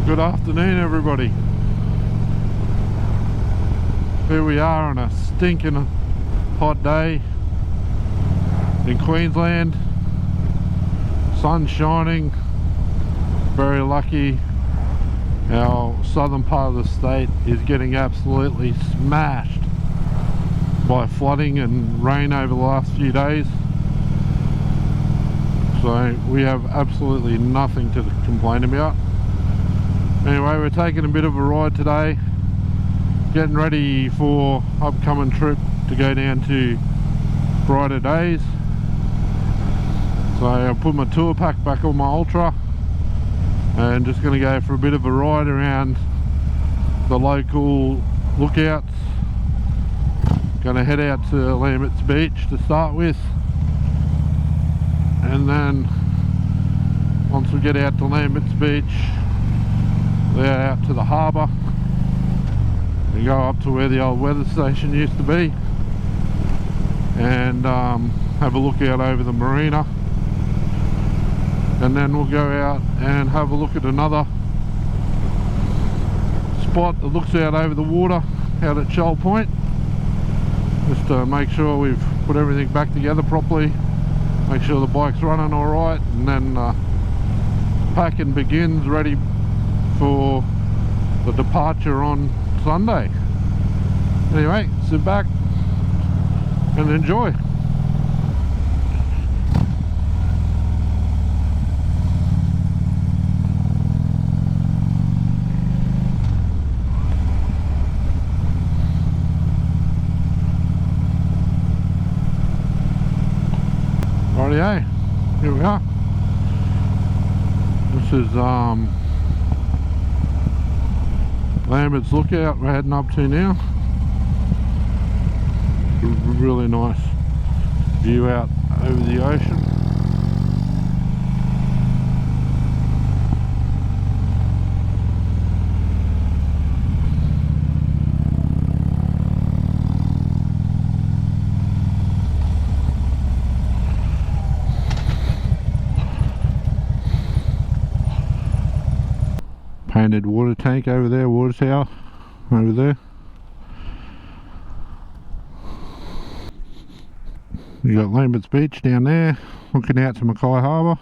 Good afternoon, everybody. Here we are on a stinking hot day in Queensland. Sun shining. Very lucky. Our southern part of the state is getting absolutely smashed by flooding and rain over the last few days. So we have absolutely nothing to complain about. Anyway, we're taking a bit of a ride today, getting ready for upcoming trip to go down to Brighter Days. So I put my tour pack back on my Ultra and just going to go for a bit of a ride around the local lookouts. Going to head out to Lamberts Beach to start with, and then once we get out to Lamberts Beach, they're out to the harbour and go up to where the old weather station used to be, and have a look out over the marina, and then we'll go out and have a look at another spot that looks out over the water out at Shoal Point, just to make sure we've put everything back together properly, make sure the bike's running alright, and then packing begins, ready for the departure on Sunday. Anyway, sit back and enjoy. Rightio, here we are. This is Lamberts Lookout we're heading up to now. Really nice view out over the ocean. Painted water tank over there, water tower over there. You got Lamberts Beach down there, looking out to Mackay Harbour.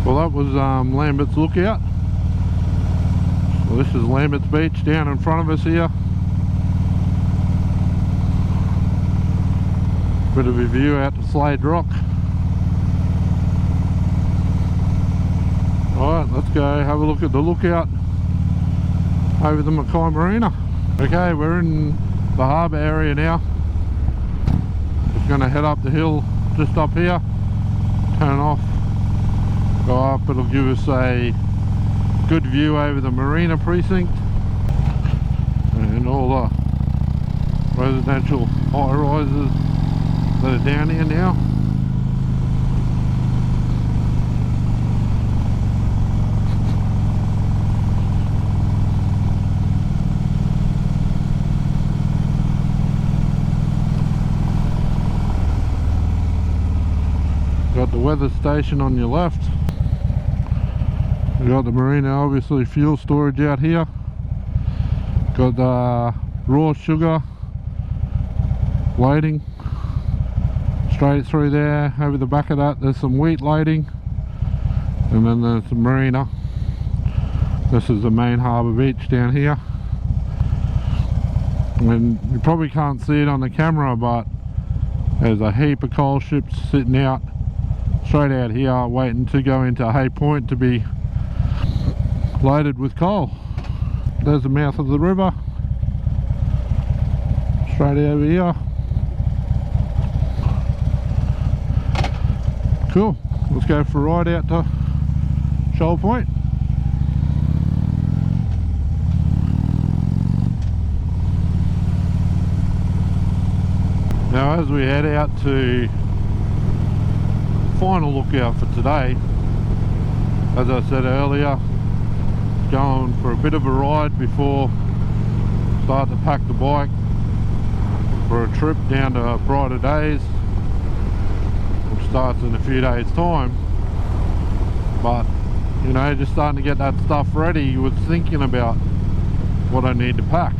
Well, that was Lamberts Lookout. So this is Lamberts Beach down in front of us here. Bit of a view out to Slade Rock. Alright, let's go have a look at the lookout over the Mackay Marina. Okay, we're in the harbour area now. Just going to head up the hill just up here, turn off, go up. It'll give us a good view over the marina precinct and all the residential high rises that are down here now. Got the weather station on your left. We got the marina, obviously fuel storage out here. Got the raw sugar loading straight through there. Over the back of that there's some wheat loading, and then there's the marina. This is the main harbour beach down here, and you probably can't see it on the camera, but there's a heap of coal ships sitting out straight out here waiting to go into Hay Point to be loaded with coal. There's the mouth of the river straight over here. Cool, let's go for a ride out to Shoal Point. Now as we head out to final lookout for today, as I said earlier, going for a bit of a ride before start to pack the bike for a trip down to Brighter Days, which starts in a few days time. But you know, just starting to get that stuff ready, was thinking about what I need to pack.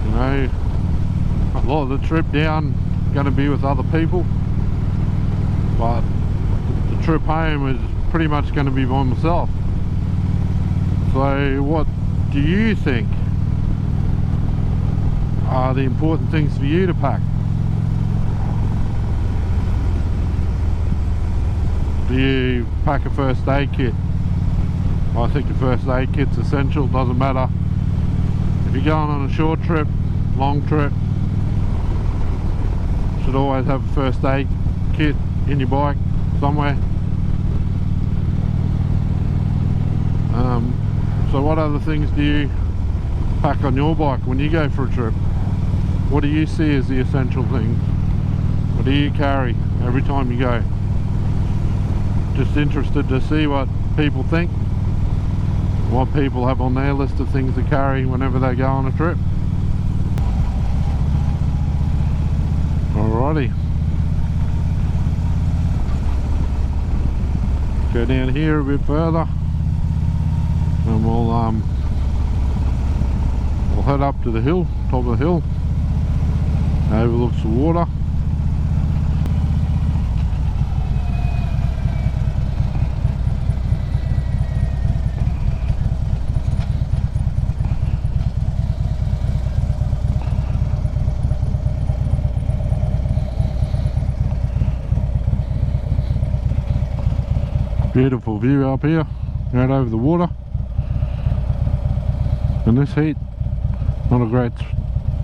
You know, a lot of the trip down going to be with other people, but the trip home is pretty much going to be by myself. So what do you think are the important things for you to pack? Do you pack a first aid kit? I think a first aid kit's essential. Doesn't matter if you're going on a short trip, long trip, should always have a first aid kit in your bike somewhere. So what other things do you pack on your bike when you go for a trip? What do you see as the essential things? What do you carry every time you go? Just interested to see what people think, what people have on their list of things to carry whenever they go on a trip. Alrighty, go down here a bit further and we'll head up to the hill, top of the hill, overlooks the water. Beautiful view up here, right over the water. In this heat, not a great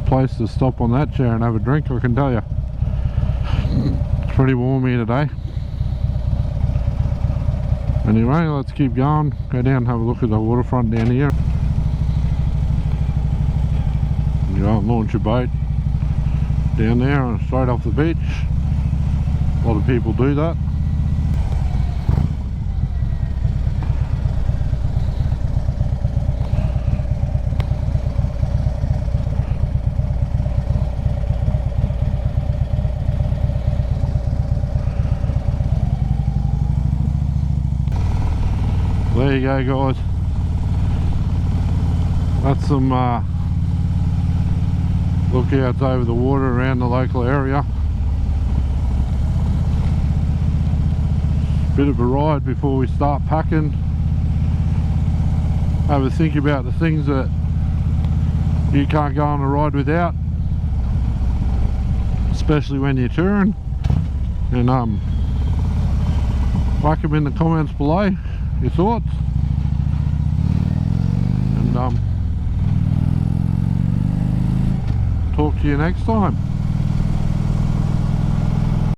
place to stop on that chair and have a drink, I can tell you. It's pretty warm here today. Anyway, let's keep going, go down and have a look at the waterfront down here. You go and launch your boat down there and straight off the beach. A lot of people do that. There you go, guys. That's some lookouts over the water around the local area. Bit of a ride before we start packing. Have a think about the things that you can't go on a ride without, especially when you're touring, and whack them in the comments below, your thoughts, and talk to you next time.